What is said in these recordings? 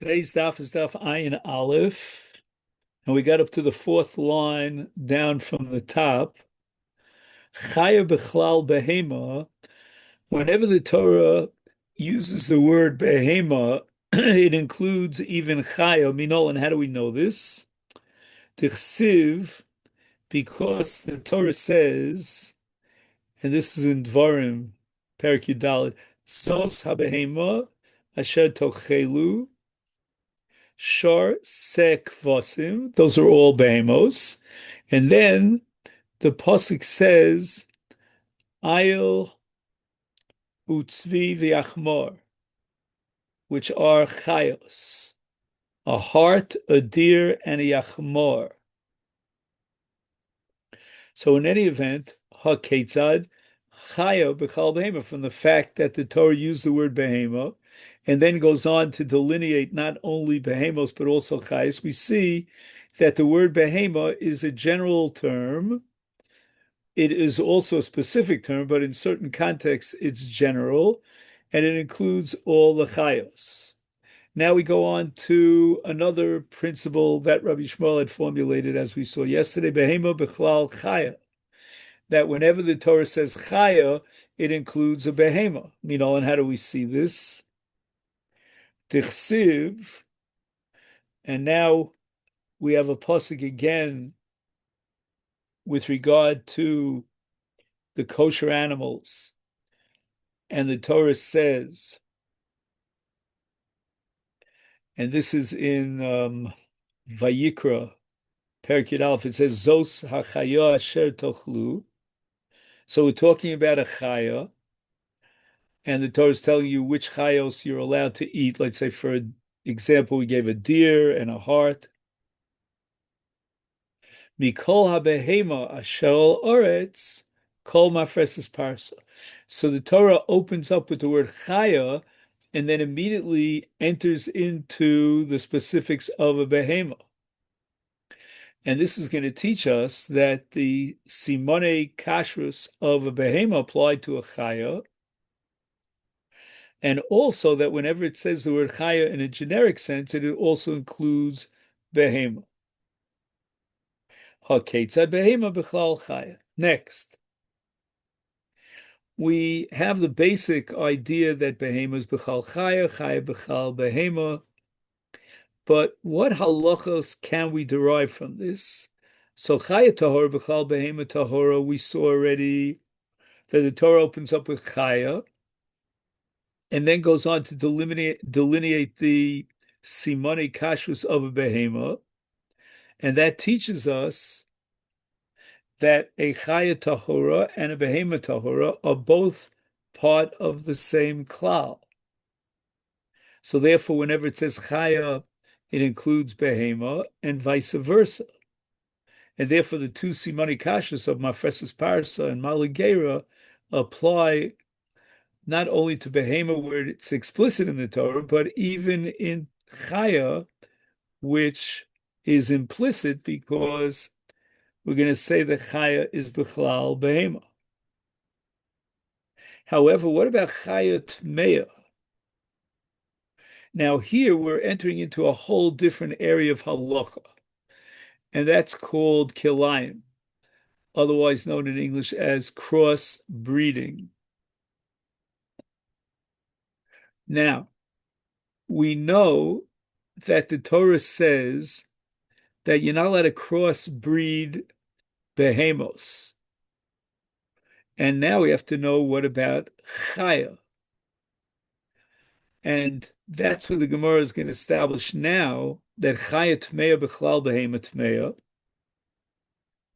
Today's daf is daf Ayin Aleph, and we got up to the fourth line down from the top. Chaya b'chlal behema. Whenever the Torah uses the word behema, it includes even chaya. Minol, and how do we know this? Tichsiv, because the Torah says, and this is in Dvarim, Perek Yudalid, Zos habehema asher tochelu. Shor sek vosim, those are all behemos. And then the pasuk says, Ayil utzvi v'achmor, which are chayos, a hart, a deer, and a yachmor. So in any event, ha-ketzad, chaya b'chal behema, from the fact that the Torah used the word behema, and then goes on to delineate not only behemos but also chayos, we see that the word behema is a general term. It is also a specific term, but in certain contexts it's general, and it includes all the chayos. Now we go on to another principle that Rabbi Shmuel had formulated, as we saw yesterday, behema b'chlal chaya, that whenever the Torah says chaya, it includes a behema. And how do we see this? Tichsiv, and now we have a pasuk again with regard to the kosher animals, and the Torah says, and this is in Vayikra, Perek Yud Aleph, it says, Zos hachaya asher tochlu. So we're talking about a chaya, and the Torah is telling you which chayos you're allowed to eat. Let's say, for example, we gave a deer and a hart. Mikol habehema asher al oretz kol mafreses parsa. So the Torah opens up with the word chaya, and then immediately enters into the specifics of a behema. And this is going to teach us that the simone kashrus of a behema applied to a chaya, and also that whenever it says the word chaya in a generic sense, it also includes behema. Ha-ketzad behema b'chlal chaya. Next, we have the basic idea that behema is b'chal chaya, chaya b'chal behema. But what halachos can we derive from this? So chaya tahora b'chal behema tahora, we saw already that the Torah opens up with chaya, and then goes on to delineate the simone kashrus of a behema, and that teaches us that a chaya tahora and a behema tahora are both part of the same klal. So therefore, whenever it says chaya, it includes behema, and vice versa. And therefore, the two simone kashrus of mafreses parsa and maligera apply not only to behema where it's explicit in the Torah, but even in chaya, which is implicit because we're going to say that chaya is b'chlal behema. However, what about chaya tmeya? Now here we're entering into a whole different area of halacha, and that's called kilayim, otherwise known in English as cross breeding. Now, we know that the Torah says that you're not allowed to crossbreed behemos. And now we have to know, what about chaya? And that's what the Gemara is going to establish now, that chaya tmeya b'chlal behema tmeya.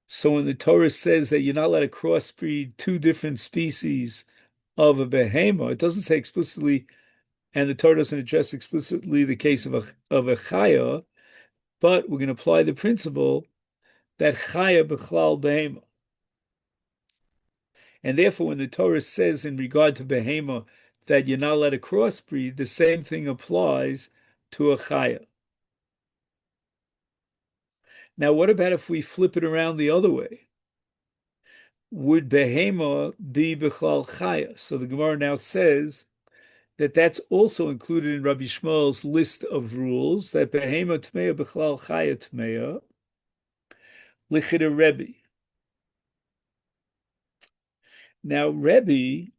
So when the Torah says that you're not allowed to crossbreed two different species of a behema, it doesn't say explicitly, and the Torah doesn't address explicitly the case of a chaya, but we're going to apply the principle that chaya b'chlal behema. And therefore, when the Torah says in regard to behema that you're not allowed to crossbreed, the same thing applies to a chaya. Now, what about if we flip it around the other way? Would behema be b'chlal chaya? So the Gemara now says that that's also included in Rabbi Shmuel's list of rules, that behema tmeya b'chlal chaya tmeya, lichida Rebbe. Now, Rebbe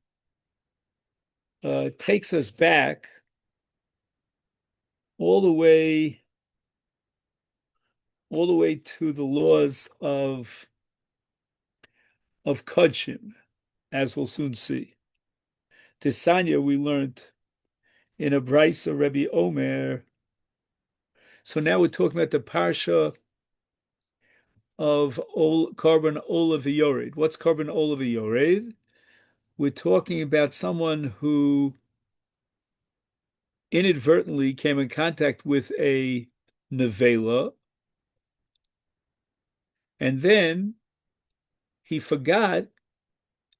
takes us back all the way to the laws of Kodshim, as we'll soon see. Tisanya we learned in a brisa Rebbe Omer. So now we're talking about the parsha of Korban Olav Yored. What's Korban Olav Yored? We're talking about someone who inadvertently came in contact with a nevela, and then he forgot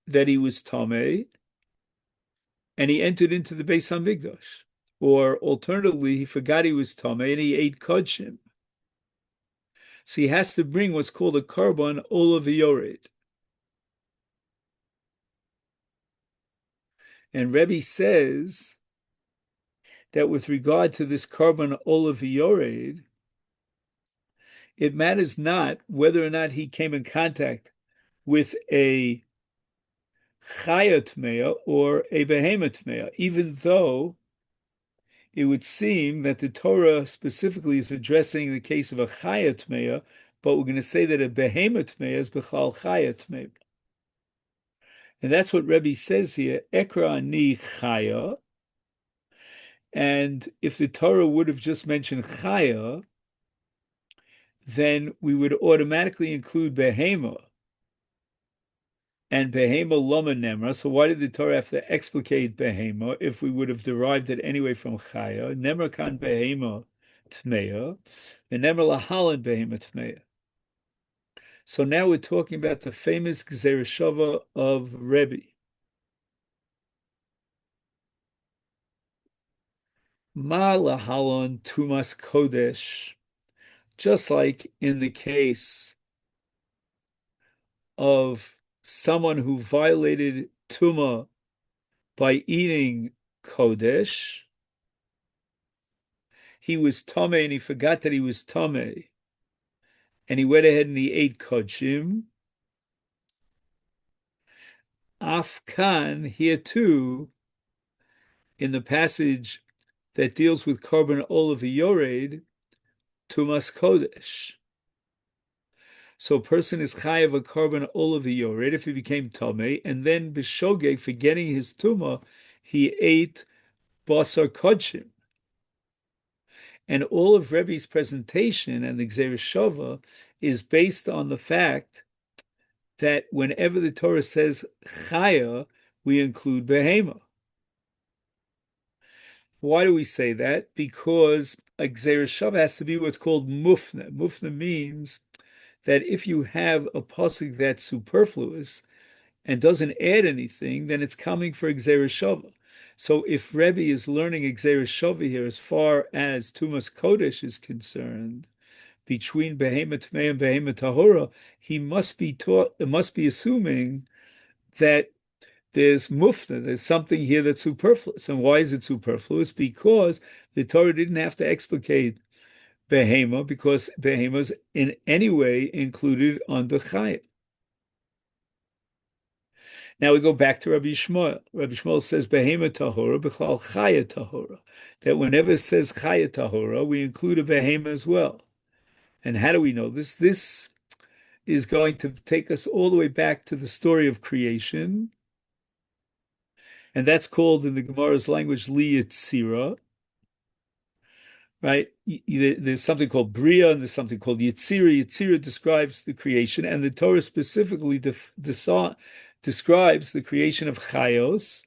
that he was Tameh, and he entered into the Beis Hamikdash. Or alternatively, he forgot he was Tameh and he ate Kodshim. So he has to bring what's called a Korban Olav Yored. And Rebbe says that with regard to this Korban Olav Yored, it matters not whether or not he came in contact with a Chaya Tmeya or a Behema Tmeya, even though it would seem that the Torah specifically is addressing the case of a Chaya Tmeya, but we're going to say that a Behema Tmeya is Bechal Chaya Tmeya. And that's what Rebbe says here, Ekra Ani Chaya. And if the Torah would have just mentioned Chaya, then we would automatically include Behema and Behema Loma Nemra. So why did the Torah have to explicate Behema if we would have derived it anyway from Chaya? Nemra kan Behema Tmeya, and Nemra Lahalan Behema Tmeya. So now we're talking about the famous Gzeir Shava of Rebbe. Ma Lahalan Tumas Kodesh, just like in the case of someone who violated Tuma by eating Kodesh. He was Tomei and he forgot that he was Tomei. And he went ahead and he ate Kodshim. Afkan, here too, in the passage that deals with Korban Olav Yored, Tumas Kodesh. So a person is chayav a Korban Olav Yored if he became Tomei, and then B'shogeg, forgetting his Tuma, he ate Basar Kodshim. And all of Rebbe's presentation and the Gzeir Shava is based on the fact that whenever the Torah says Chaya, we include Behema. Why do we say that? Because a Gzeir Shava has to be what's called Mufna. Mufna means that if you have a pasuk that's superfluous and doesn't add anything, then it's coming for Gzeir Shava. So if Rebbe is learning Gzeir Shava here as far as Tumas Kodesh is concerned, between Behema Tmei and Behema Tahora, he must be assuming that there's mufna, there's something here that's superfluous. And why is it superfluous? Because the Torah didn't have to explicate Behema, because Behema is in any way included under Chayim. Now we go back to Rabbi Shmuel. Rabbi Shmuel says Behema Tahora, B'chlal Chaya Tahora. That whenever it says Chaya Tahora, we include a Behema as well. And how do we know this? This is going to take us all the way back to the story of creation. And that's called in the Gemara's language Li Yitzira. Right? There's something called Bria and there's something called Yitzira. Yitzira describes the creation, and the Torah specifically describes the creation of Chayos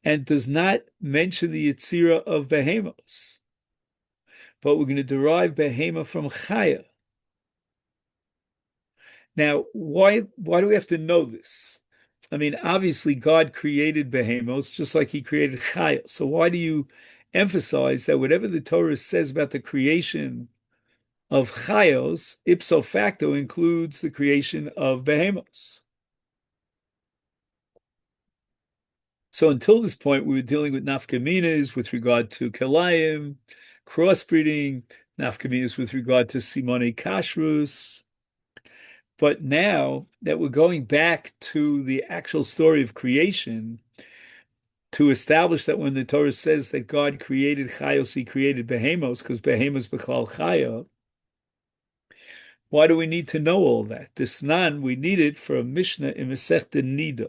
and does not mention the Yitzira of Behemos. But we're going to derive Behema from Chaya. Now, why do we have to know this? I mean, obviously, God created Behemos just like he created Chayos. So why do you emphasize that whatever the Torah says about the creation of Chayos, ipso facto includes the creation of Behemos? So until this point, we were dealing with nafkaminas with regard to kelayim, crossbreeding, nafkaminas with regard to simone kashrus. But now that we're going back to the actual story of creation, to establish that when the Torah says that God created chayos, he created behemos, because behemos b'chlal chaya, why do we need to know all that? This nan, we need it for a Mishnah in Masechta Nida.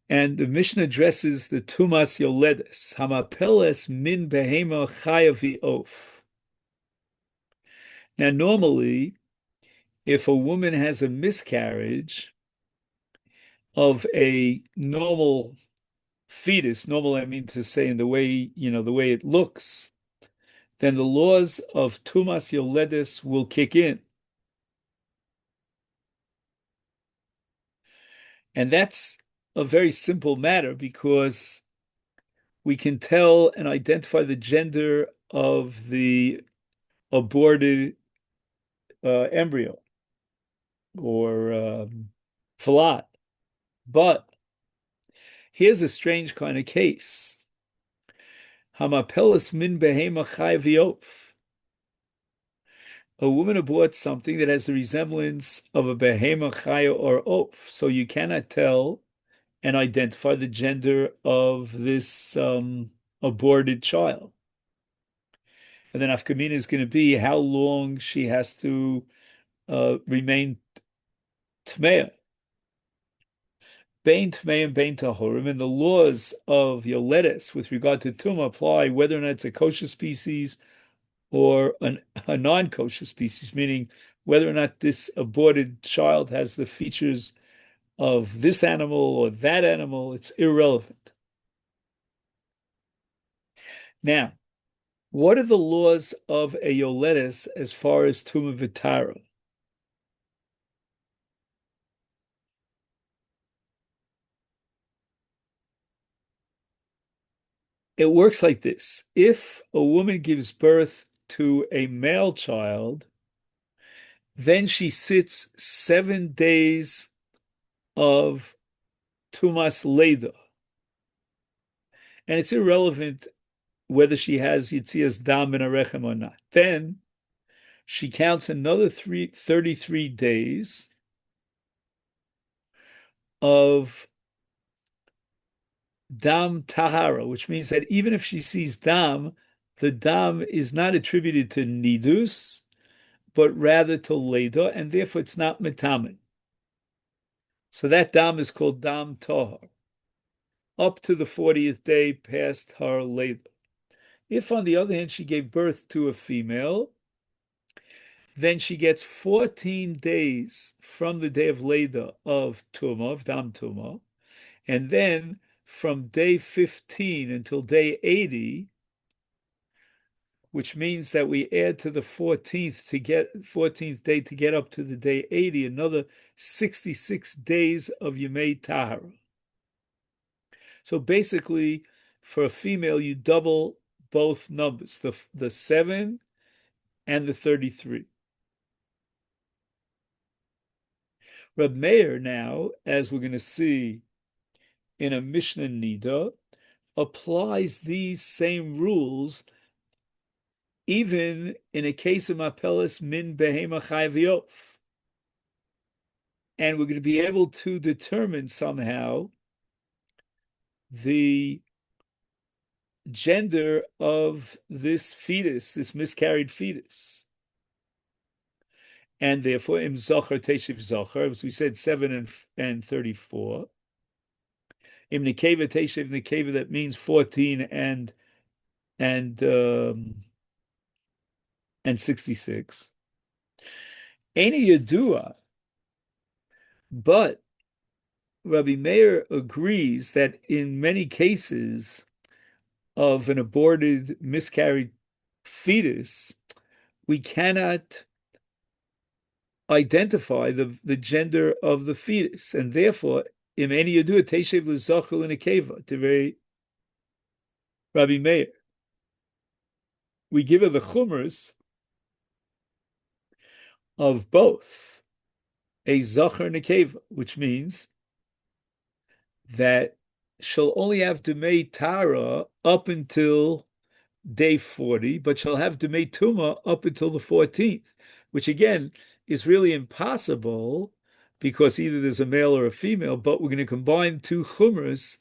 And the Mishnah addresses the Tumas Yoledes, Hamapeles min behema chaya v'of. Now, normally, if a woman has a miscarriage of a normal fetus, normal, I mean to say in the way, the way it looks, then the laws of Tumas Yoledes will kick in. And that's a very simple matter because we can tell and identify the gender of the aborted embryo or flat. But here's a strange kind of case. Hamapelis min behema chai v'of. A woman aborts something that has the resemblance of a behema chaya or oaf, so you cannot tell and identify the gender of this aborted child. And then afkamina is going to be how long she has to remain tmeah. Bein tmeah and bein tahorim, and the laws of Yoledes with regard to tumah apply whether or not it's a kosher species or a non-kosher species, meaning whether or not this aborted child has the features of this animal or that animal, it's irrelevant. Now, what are the laws of a Yoledes as far as tumah v'tara? It works like this. If a woman gives birth to a male child, then she sits 7 days of Tumas Leda. And it's irrelevant whether she has Yitzias Dam in a Rechem or not. Then she counts another 33 days of Dam Tahara, which means that even if she sees Dam, the Dam is not attributed to Nidus, but rather to Leda, and therefore it's not Metamin. So that Dam is called Dam Tahar, up to the 40th day past her Leda. If, on the other hand, she gave birth to a female, then she gets 14 days from the day of Leda of Tumah, of Dam Tumah, and then from day 15 until day 80, which means that we add to the 14th day to get up to the day 80, another 66 days of Yemei Tahara. So basically, for a female, you double both numbers, the 7 and the 33. Reb Meir now, as we're going to see in a Mishnah Nida, applies these same rules even in a case of Mapelis min behema chai v'of. And we're going to be able to determine somehow the gender of this fetus, this miscarried fetus. And therefore, im zocher teshiv zocher, as we said, 7 and 34. Im nekeva teshiv nekeva, that means 14 and 66. Any yadua, but Rabbi Meir agrees that in many cases of an aborted, miscarried fetus, we cannot identify the gender of the fetus, and therefore, im any yadua teshev l'zochel in a keva, to Rabbi Meir, we give her the chumras of both a zocher and a keva, which means that she'll only have Demei Tara up until day 40, but she'll have Demei Tuma up until the 14th, which again is really impossible because either there's a male or a female, but we're going to combine two chumras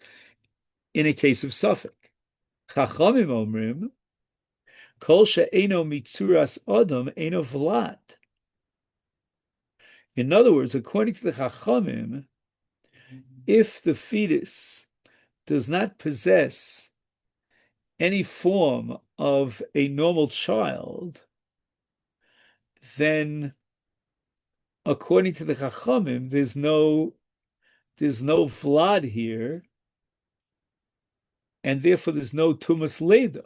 in a case of suffix. Chachamim omrim, kol she'eno mitzuras adam eno vlad. In other words, according to the Chachamim, if the fetus does not possess any form of a normal child, then according to the Chachamim, there's no Vlad here, and therefore there's no Tumas Leda.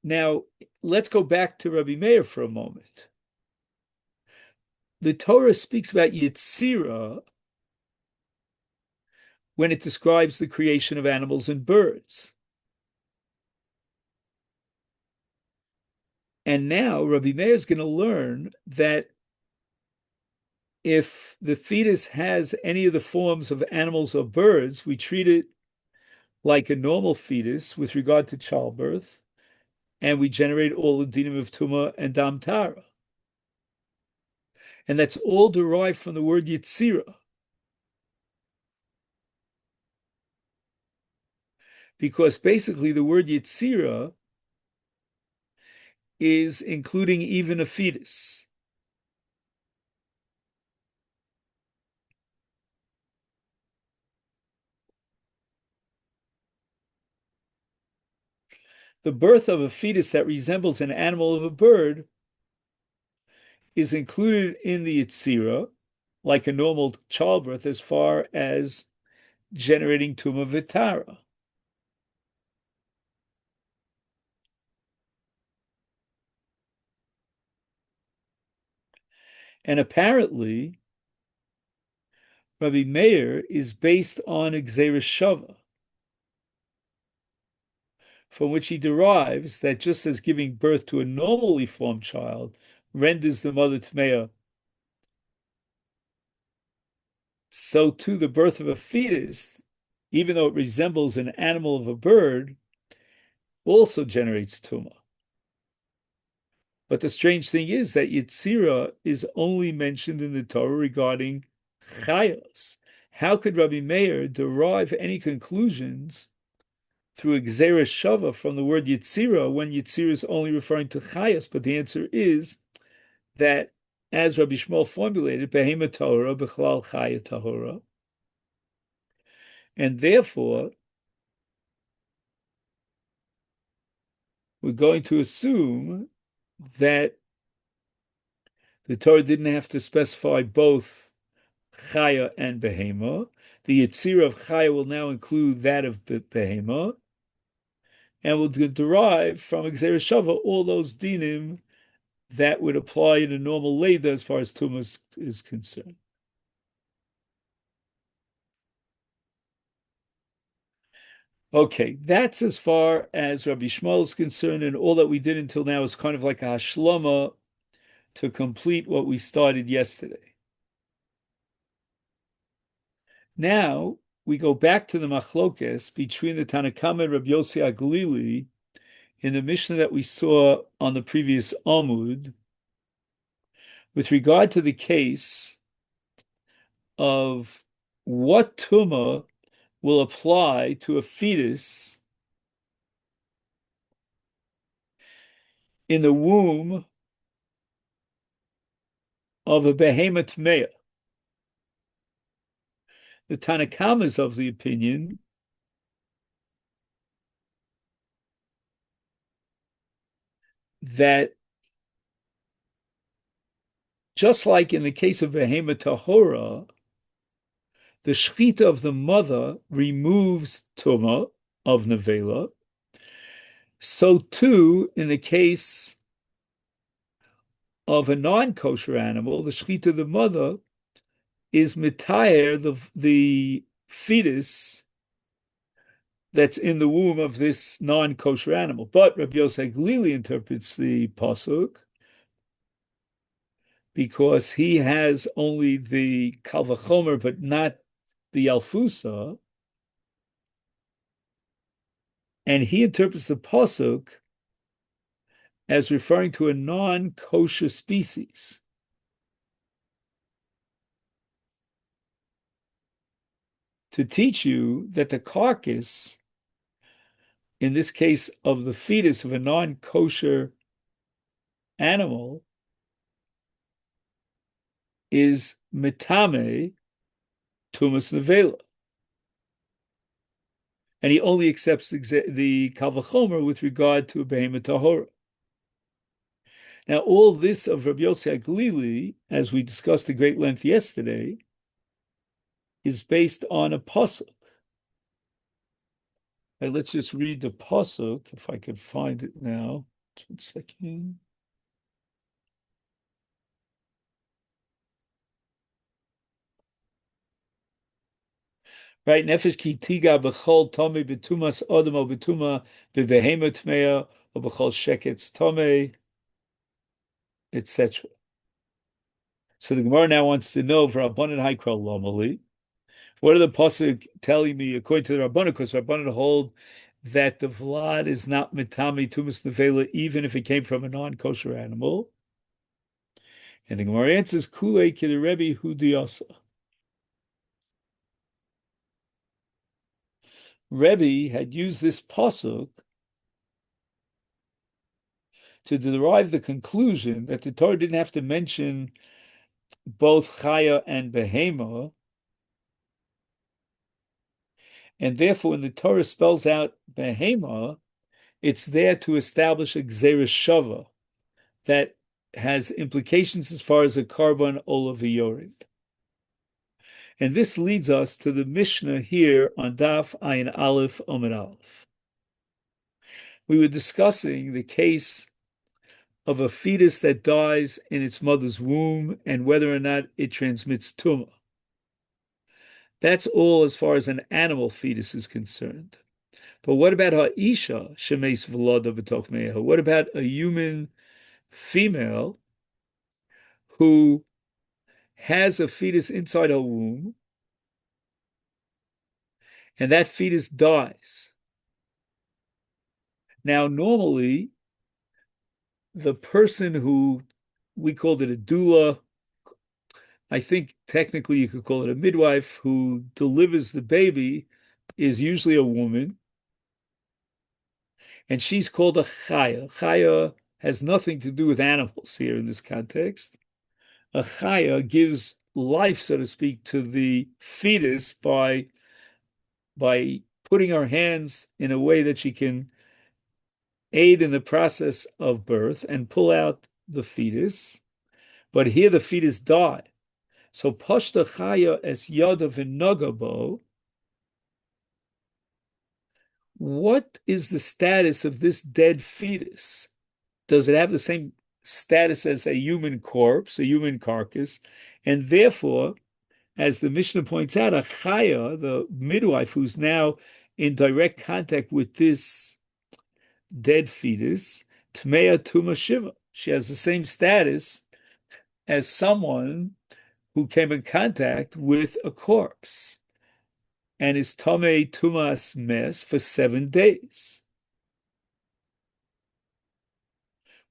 Now, let's go back to Rabbi Meir for a moment. The Torah speaks about Yetzirah when it describes the creation of animals and birds. And now Rabbi Meir is going to learn that if the fetus has any of the forms of animals or birds, we treat it like a normal fetus with regard to childbirth, and we generate all the dinim of Tumah and Dam Tara. And that's all derived from the word Yetzirah. Because basically the word Yetzirah is including even a fetus. The birth of a fetus that resembles an animal of a bird is included in the Yetzirah, like a normal childbirth, as far as generating Tumah V'Tara. And apparently, Rabbi Meir is based on Gzeirah Shava, from which he derives that just as giving birth to a normally formed child renders the mother Tmeah, so too the birth of a fetus, even though it resembles an animal of a bird, also generates Tumah. But the strange thing is that Yetzirah is only mentioned in the Torah regarding Chayos. How could Rabbi Meir derive any conclusions through Gzeirah Shava from the word Yetzirah when Yetzirah is only referring to Chayos? But the answer is that, as Rabbi Shmuel formulated, Behema Torah, Bechlal Chaya Tahora. And therefore, we're going to assume that the Torah didn't have to specify both Chaya and Behema. The Yetzirah of Chaya will now include that of Behema, and will derive from Gzeirah Shava all those dinim that would apply in a normal Leda as far as Tumah is concerned. Okay, that's as far as Rabbi Shmuel is concerned, and all that we did until now is kind of like a hashlama to complete what we started yesterday. Now we go back to the machlokes between the Tanakama and Rabbi Yossi Aglili in the Mishnah that we saw on the previous Amud, with regard to the case of what tumah will apply to a fetus in the womb of a behemoth tmeah. The Tanakama is of the opinion that just like in the case of behemoth tahora, the shechita of the mother removes tumah of nevela, so too in the case of a non-kosher animal, the shechita of the mother is mitayer the fetus that's in the womb of this non-kosher animal. But Rabbi Yosef Glili interprets the pasuk because he has only the Kal Vachomer, but not the Alfusa, and he interprets the pasuk as referring to a non-kosher species. To teach you that the carcass, in this case of the fetus of a non-kosher animal, is mitame tumas nevela. And he only accepts the Kal Vachomer with regard to a behemoth tahora. Now, all this of Rabbi Yossi HaGlili, as we discussed at great length yesterday, is based on a pasuk. Right, let's just read the pasuk, if I could find it now. 1 second. Right, nefesh ki tiga b'chol tomei b'tumas odom o b'tuma b'behema tmeya or b'chol sheketz tomei, etc. So the Gemara now wants to know for Rabbanan Haikral Lomali, what are the pasuk telling me according to the Rabbanan? Because Rabbanan hold that the vlad is not mitami tumas nevela even if it came from a non-kosher animal. And the Gemara answers kulei ki the Rebbe hudiyasa. Rebbe had used this pasuk to derive the conclusion that the Torah didn't have to mention both chaya and behema, and therefore when the Torah spells out behema, it's there to establish a gzeirah shava that has implications as far as a carbon olav v'yored. And this leads us to the Mishnah here on Daf Ayin Aleph Amud Aleph. We were discussing the case of a fetus that dies in its mother's womb and whether or not it transmits tumah. That's all as far as an animal fetus is concerned. But what about ha'isha shemeis v'loda b'toch me'eha? What about a human female who has a fetus inside her womb and that fetus dies? Now, normally, the person who, we called it a doula, I think technically you could call it a midwife, who delivers the baby is usually a woman, and she's called a chaya. Chaya has nothing to do with animals here in this context. A chaya gives life, so to speak, to the fetus by putting her hands in a way that she can aid in the process of birth and pull out the fetus. But here the fetus died. So pashta chaya es yada v'nagabo. What is the status of this dead fetus? Does it have the same status as a human corpse, a human carcass? And therefore, as the Mishnah points out, a chaya, the midwife who's now in direct contact with this dead fetus, tmeya tuma shiva. She has the same status as someone who came in contact with a corpse and is tamei tumas mes for 7 days,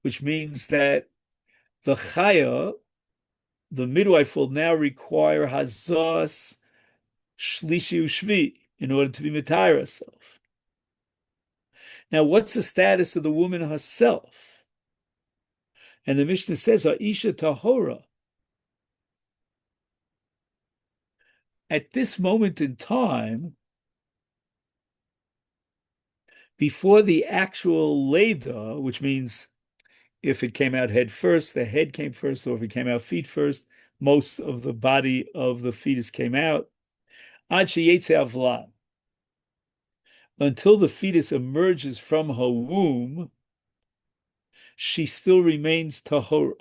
which means that the chaya, the midwife, will now require hazas shlishi ushvi in order to be mitayr herself. Now, what's the status of the woman herself? And the Mishnah says, ha'isha tahora. At this moment in time, before the actual leda, which means if it came out head first, the head came first, or if it came out feet first, most of the body of the fetus came out. Ad sheyetze avlan. Until the fetus emerges from her womb, she still remains tahora.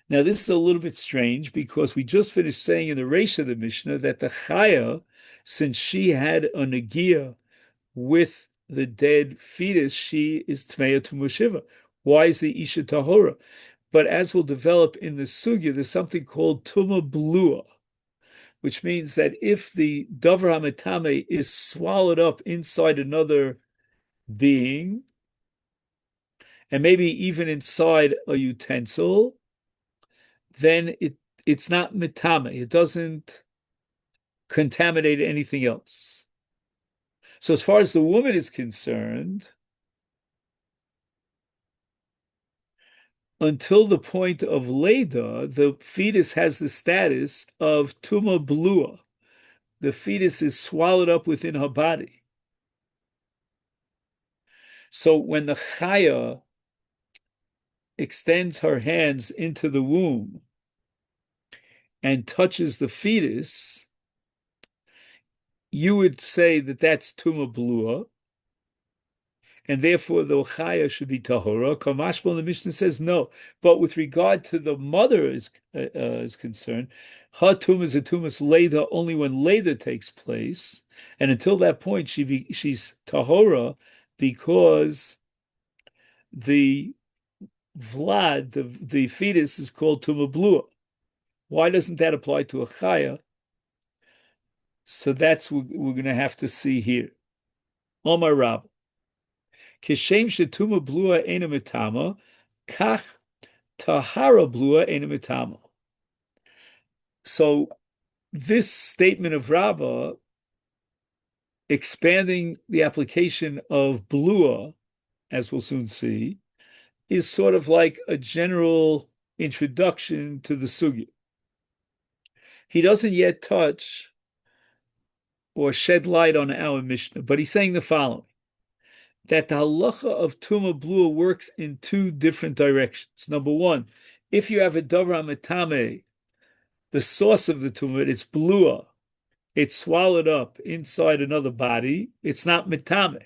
Now, this is a little bit strange because we just finished saying in the Reish of the Mishnah that the chaya, since she had a negia with the dead fetus, she is tmeya tumushiva. Why is the Isha Tahora? But as will develop in the Sugya, there's something called Tuma Blua, which means that if the Davar HaMetame is swallowed up inside another being, and maybe even inside a utensil, then it's not Metame. It doesn't contaminate anything else. So as far as the woman is concerned, until the point of Leda, the fetus has the status of Tuma Blua. The fetus is swallowed up within her body. So when the Chaya extends her hands into the womb and touches the fetus, you would say that that's Tuma Blua, and therefore the Chaya should be Tahora. Kamashmal, the Mishnah says no. But with regard to the mother is concerned, her tum is a tumas Leda only when Leda takes place, and until that point she's Tahora because the Vlad, the fetus, is called Tuma Blua. Why doesn't that apply to a Chaya? So that's what we're going to have to see here. Omar Rab. Kishem shetuma blua ena mitama, kach tahara blua ena mitama. So this statement of Rabbah, expanding the application of blua, as we'll soon see, is sort of like a general introduction to the sugya. He doesn't yet touch or shed light on our Mishnah, but he's saying the following, that the halacha of Tuma Blua works in two different directions. Number one, if you have a Davar HaMetame, the source of the Tumah, it's Blua, it's swallowed up inside another body, it's not Metame.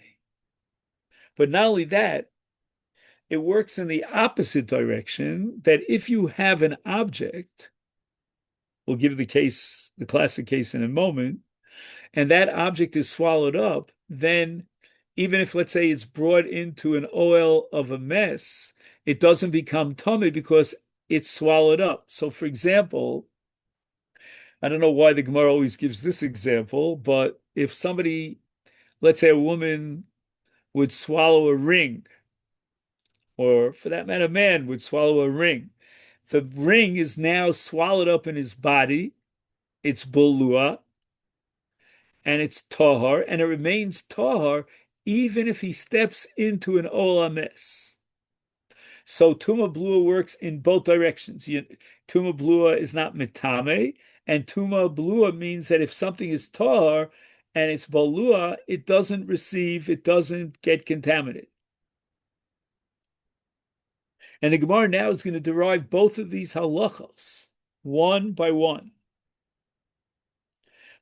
But not only that, it works in the opposite direction, that if you have an object, we'll give the classic case in a moment, and that object is swallowed up, then even if, let's say, it's brought into an oil of a mess, it doesn't become tummy because it's swallowed up. So, for example, I don't know why the Gemara always gives this example, but if somebody, let's say a woman would swallow a ring, or for that matter, a man would swallow a ring, the ring is now swallowed up in his body, it's bolua, and it's tahar, and it remains tahar even if he steps into an olames. So Tuma Blua works in both directions. Tuma Blua is not mitame, and Tuma Blua means that if something is tahar and it's bolua, it doesn't get contaminated. And the Gemara now is going to derive both of these halachos, one by one.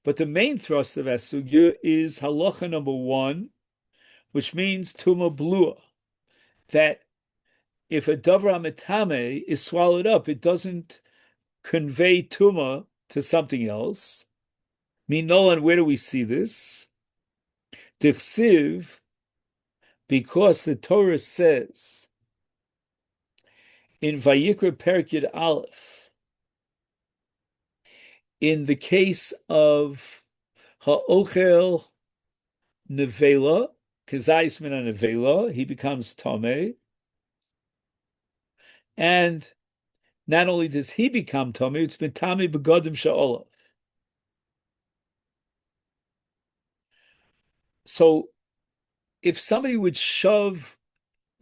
But the main thrust of Asugya is halacha number one, which means Tuma Blua, that if a Davar HaMetame is swallowed up, it doesn't convey Tuma to something else. Minolan, where do we see this? Dichsiv, because the Torah says in Vayikra Perek Yud Aleph, in the case of Ha'ochel Nevela, Kazayis Mina Nevela, he becomes Tomei. And not only does he become Tomei, it's been Tomei Begodim Sha'olav. So if somebody would shove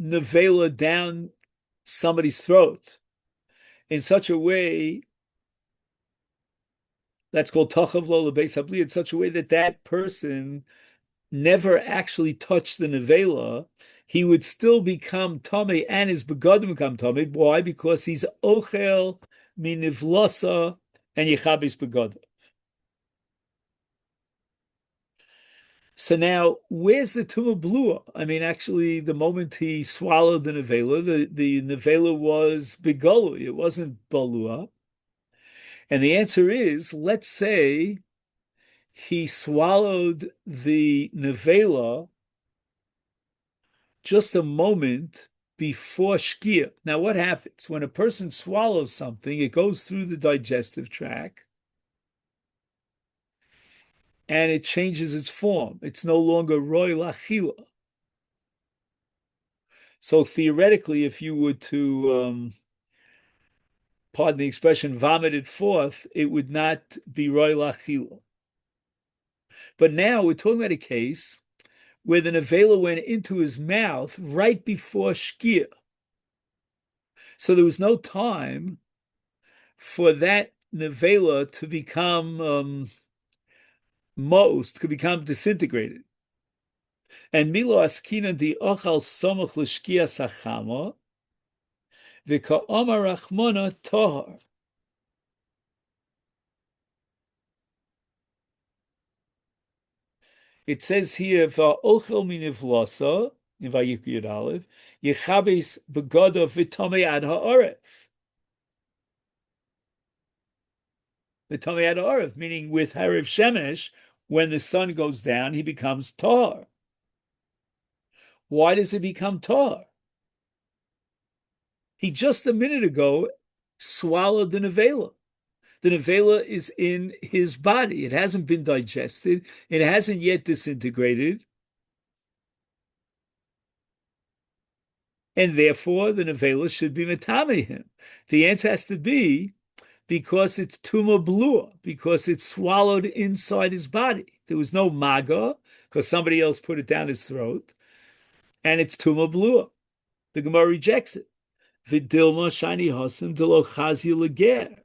Nevela down somebody's throat in such a way, that's called Tachav Lo Lebeis Habli, in such a way that that person never actually touched the nevela, he would still become Tomei and his begodim become Tomei. Why? Because he's Ochel Minivlasa and Yechabis begodim. So now, where's the Tuma Blua? I mean, actually, the moment he swallowed the nevela, the nevela was Begolu. It wasn't Balua. And the answer is, let's say he swallowed the nevela just a moment before shkia. Now, what happens when a person swallows something? It goes through the digestive tract and it changes its form. It's no longer roy lachila. So theoretically, if you were to, pardon the expression, vomit it forth, it would not be roy lachila. But now we're talking about a case where the nevela went into his mouth right before shkia. So there was no time for that nevela to become could become disintegrated. And milo askina di ochal somach l'shkia sachama v'ka'amar rachmona tohar. It says here, va'ochel minivlosa, in Vayikra Yud Aleph, yechabes begoda v'tomei ad ha'oref. V'tomei ad ha'oref, meaning with hariv shemesh, when the sun goes down, he becomes tar. Why does he become tar? He just a minute ago swallowed the nevela. The nevela is in his body. It hasn't been digested. It hasn't yet disintegrated. And therefore, the nevela should be metame him. The answer has to be because it's tuma blua, because it's swallowed inside his body. There was no maga, because somebody else put it down his throat, and it's tuma blua. The Gemara rejects it. Vidilma shani hasim delo chazi leger.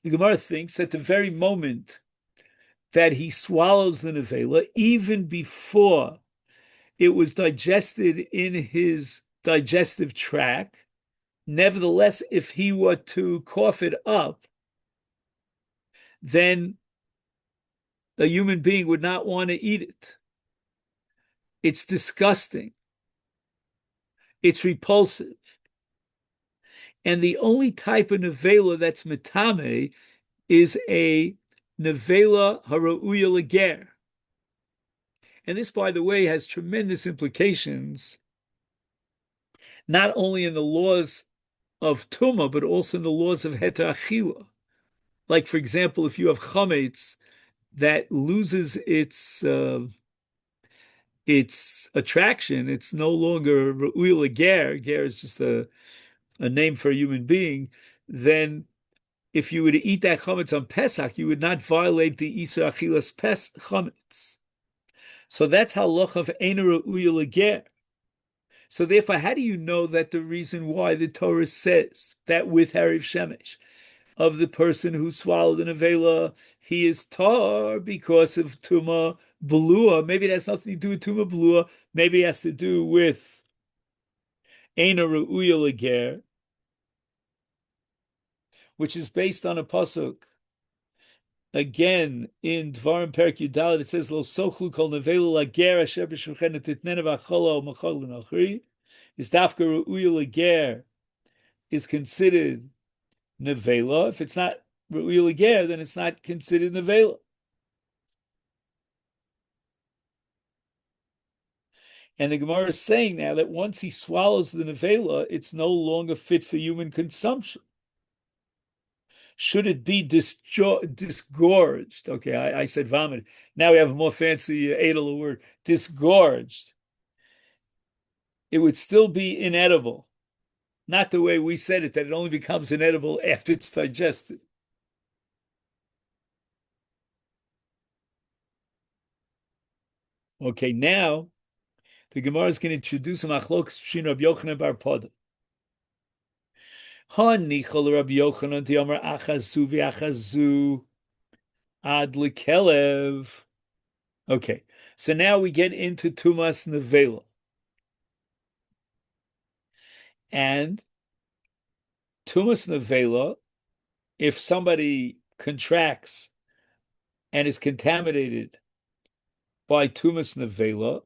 The Gemara thinks that the very moment that he swallows the nevela, even before it was digested in his digestive tract, nevertheless, if he were to cough it up, then a human being would not want to eat it. It's disgusting. It's repulsive. And the only type of nevela that's metame is a nevela harauya leger. And this, by the way, has tremendous implications, not only in the laws of tuma, but also in the laws of heter achila. Like, for example, if you have chametz that loses its attraction, it's no longer ra'uya leger. Ger is just a name for a human being. Then, if you were to eat that chametz on Pesach, you would not violate the Isur Achilas chametz. So that's halacha of Eina Ra'uya Leger. So therefore, how do you know that the reason why the Torah says that with Hariv Shemesh of the person who swallowed an avela, he is tar because of Tuma Belua? Maybe it has nothing to do with Tuma Belua. Maybe it has to do with Eina Ra'uya Leger, which is based on a pasuk. Again, in Dvarim Perek Yudalet, it says, "Lo sochlu kol nevela lager asher b'shulchan titnena v'achola u'machol l'nachri." Is dafka ru'uya lager is considered nevela. If it's not ru'uya lager, then it's not considered nevela. And the Gemara is saying now that once he swallows the nevela, it's no longer fit for human consumption. Should it be disgorged? Okay, I said vomit. Now we have a more fancy edel word, disgorged. It would still be inedible. Not the way we said it, that it only becomes inedible after it's digested. Okay, now the Gemara is going to introduce a machlokas between Rabbi Yochanan bar Pada. Hanichol Rabbi Yochanan diamar achazu v'achazu ad lekelev. Okay, so now we get into Tumas Nevela. And Tumas Nevela, if somebody contracts and is contaminated by Tumas Nevela,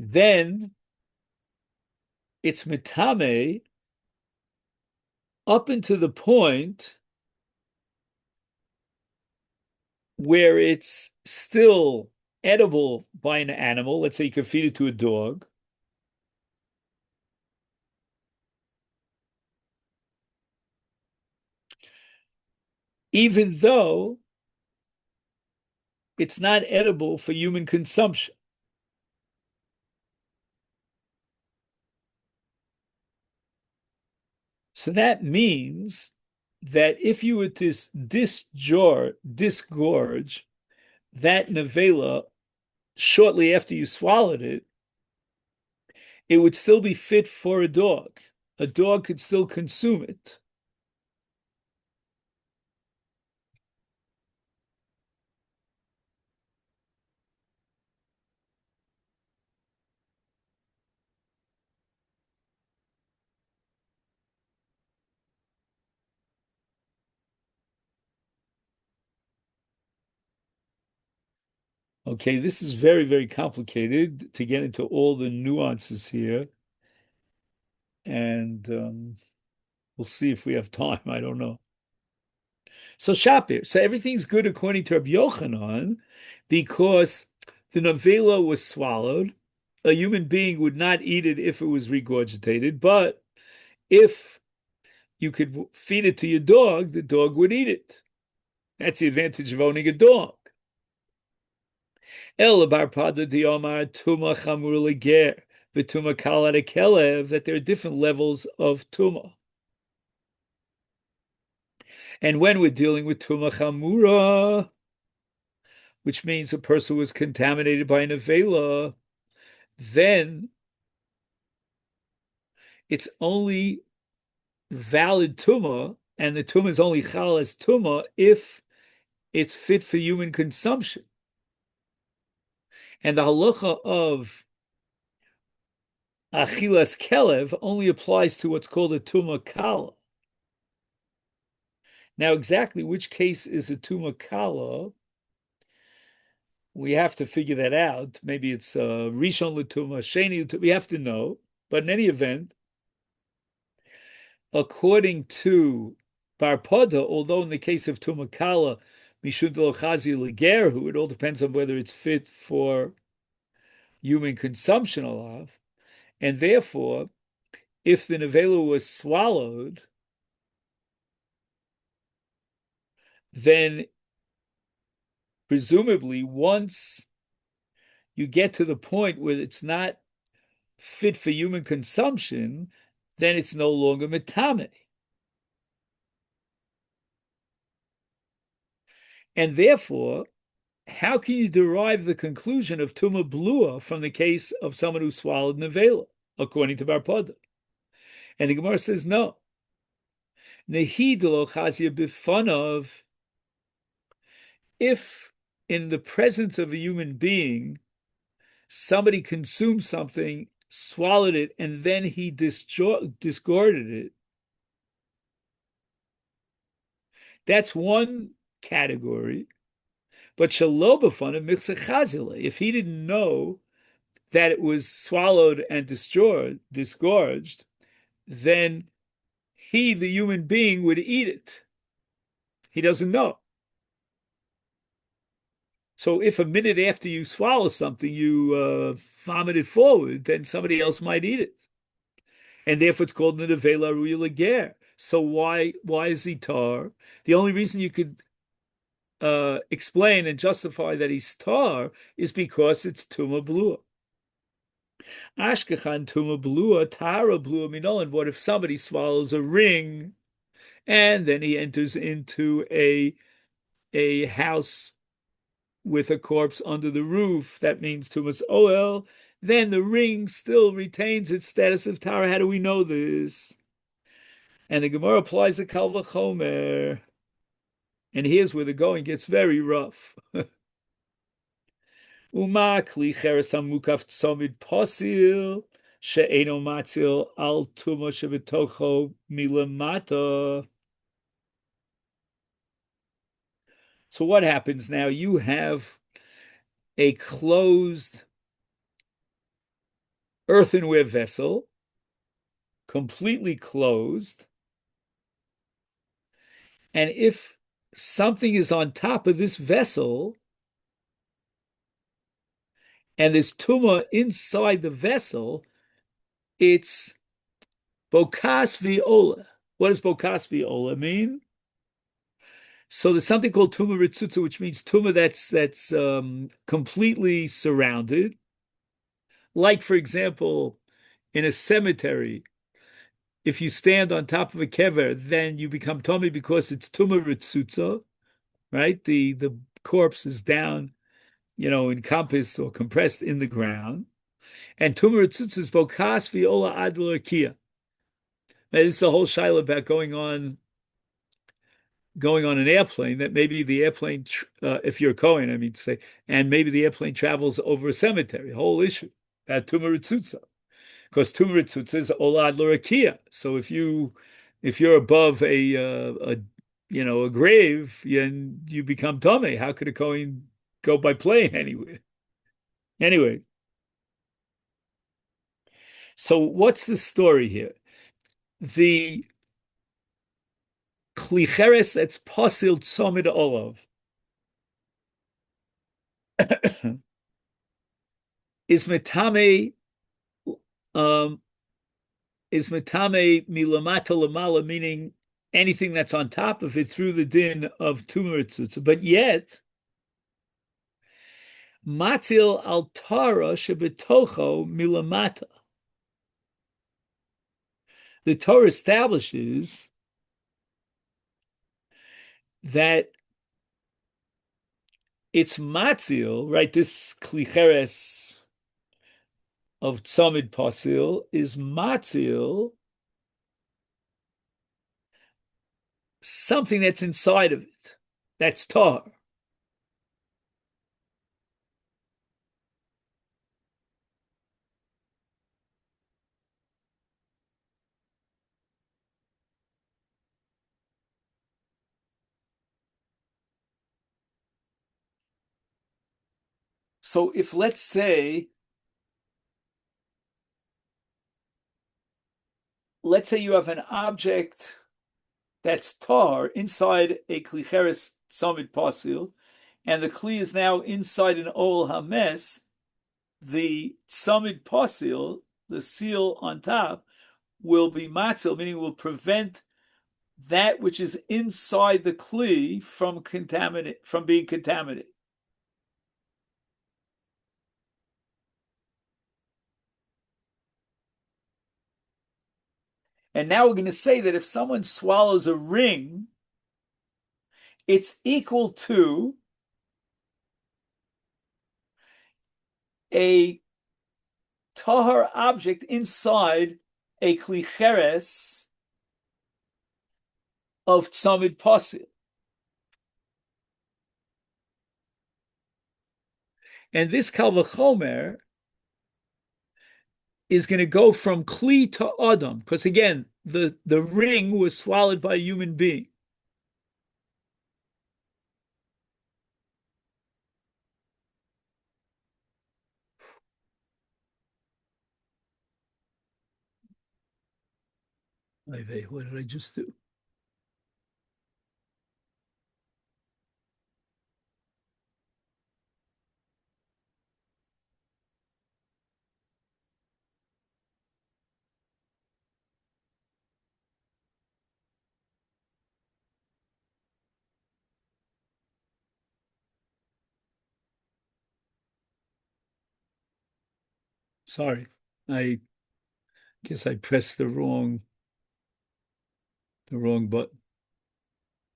then it's mitame up into the point where it's still edible by an animal, let's say you can feed it to a dog, even though it's not edible for human consumption. So that means that if you were to disgorge that nevela shortly after you swallowed it, it would still be fit for a dog. A dog could still consume it. Okay, this is very, very complicated to get into all the nuances here. And we'll see if we have time. I don't know. So Shapir, so everything's good according to Rabbi Yochanan because the novela was swallowed. A human being would not eat it if it was regurgitated, but if you could feed it to your dog, the dog would eat it. That's the advantage of owning a dog. El bar pada diomar tuma chamur leger v'tuma kala kelev, that there are different levels of tuma. And when we're dealing with tuma chamura, which means a person was contaminated by an avela, then it's only valid tuma, and the tuma is only chal as tuma if it's fit for human consumption. And the halacha of achilas kelev only applies to what's called a tuma kala. Now, exactly which case is a tuma kala, we have to figure that out. Maybe it's rishon l'tuma, sheni l'tuma. We have to know. But in any event, according to Bar Pada, although in the case of tuma kala, mishum delochazi legerhu, it all depends on whether it's fit for human consumption alav, and therefore, if the nevela was swallowed, then presumably once you get to the point where it's not fit for human consumption, then it's no longer metame. And therefore, how can you derive the conclusion of tuma blua from the case of someone who swallowed nevela, according to Bar Pada? And the Gemara says no. Nehi delo chazia bifanov, if in the presence of a human being, somebody consumed something, swallowed it, and then he disgorged it, that's one category. But shalo b'fanav michsa chazile, if he didn't know that it was swallowed and disgorged, then he, the human being, would eat it. He doesn't know. So if a minute after you swallow something, you vomit it forward, then somebody else might eat it. And therefore it's called the nevela ruya leger. So why is he tar? The only reason you could explain and justify that he's tar is because it's tuma blua. Ashkechan tuma blua, tara blua minolan. What if somebody swallows a ring and then he enters into a house with a corpse under the roof? That means tumas oel. Then the ring still retains its status of tara. How do we know this? And the Gemara applies the kal vachomer. And here's where the going gets very rough. Uma kli cheres hamukaf tzomid posil she'eno matzil al tuma shebetocho milamata. So what happens now? You have a closed earthenware vessel, completely closed, and if something is on top of this vessel and there's tuma inside the vessel, it's bokas viola. What does bokas viola mean? So there's something called tuma ritzutza, which means tuma that's completely surrounded. Like, for example, in a cemetery, if you stand on top of a kever, then you become tummy because it's tuma ritzutza, right? The corpse is down, encompassed or compressed in the ground. And tuma ritzutza is bokas viola ad l'rakia. Now, this is the whole shaila about going on an airplane, that maybe the airplane, if you're Cohen, I mean to say, and maybe the airplane travels over a cemetery. Whole issue at Tumaritzutza, because Tumaritzutza is Olad Lorakia. So if you're above a grave, you become Tomei. How could a Cohen go by plane anywhere? Anyway, so what's the story here? The klicheres that's posil tzomid olav is metame um, is metame milamata lamala, meaning anything that's on top of it through the din of tumeritzutza. But yet, matil altara shebetocho milamata. The Torah establishes that it's matzil, right? This klicheres of tzamid pasil is matzil, something that's inside of it. That's tar. So if let's say you have an object that's tar inside a klicheres tzamid pasil, and the kli is now inside an ol hames, the tzamid pasil, the seal on top, will be matzil, meaning will prevent that which is inside the kli from being contaminated. And now we're going to say that if someone swallows a ring, it's equal to a tahar object inside a klicheres of tzamid pasil. And this kal v'chomer is going to go from kli to adam, because again, the ring was swallowed by a human being. What did I just do? Sorry, I guess I pressed the wrong button.